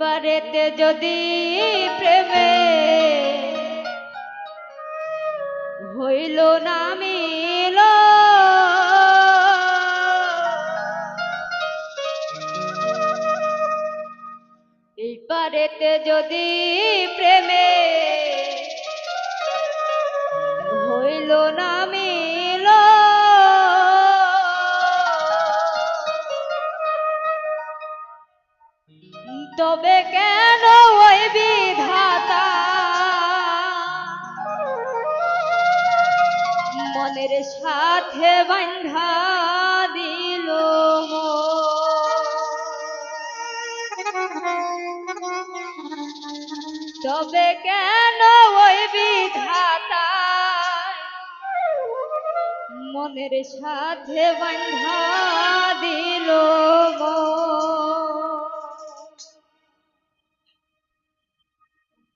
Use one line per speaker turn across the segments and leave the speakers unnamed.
পারেতে যদি প্রেমে হইল না মিল, এই পারেতে যদি প্রেমে হইল না মিল, তবে কেন ওই বিধাতা মনের সাথে বাঁধা দিল তবে কেন ওই বিধাতা মনের সাথে বাঁধা দিল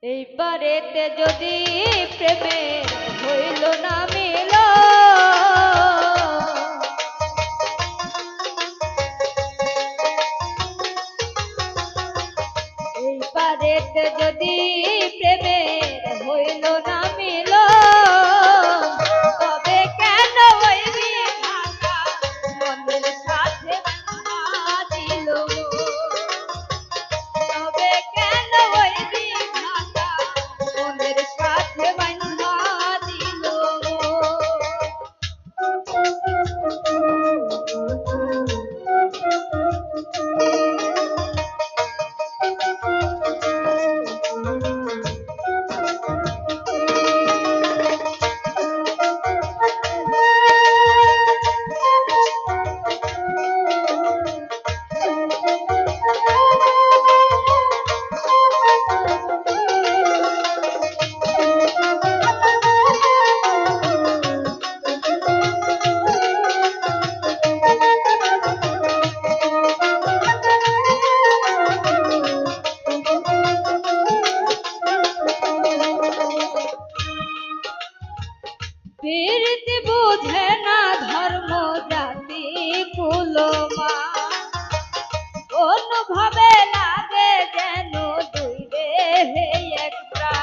এই পারেতে যদি প্রেমের হইল না মিল, এই পারেতে যদি প্রেমের হইল না মিল, তবে কেন ওই বিধাতা মনের সাথে বাঁধা দিল, তবে কেন ওই বিধাতা মনের সাথে বাঁধা দিল। প্রীতি বুঝে না ধর্ম জাতি কুলমা, অনুভবে লাগে যেন দুই দেহে এক প্রাণ।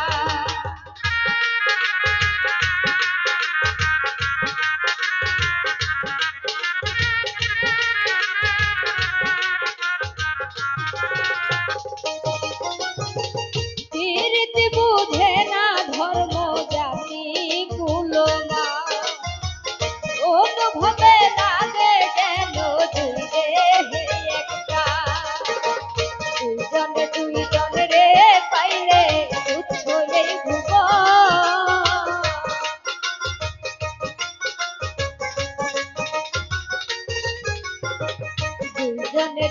প্রীতি বুঝে না ধর্ম জাতি কুলমা, অনুভবে লাগে যেন দুই দেহে এক প্রাণ। দুইজনে দুইজন রে পাইলে তুচ্ছ এই ভুবন, দুইজনে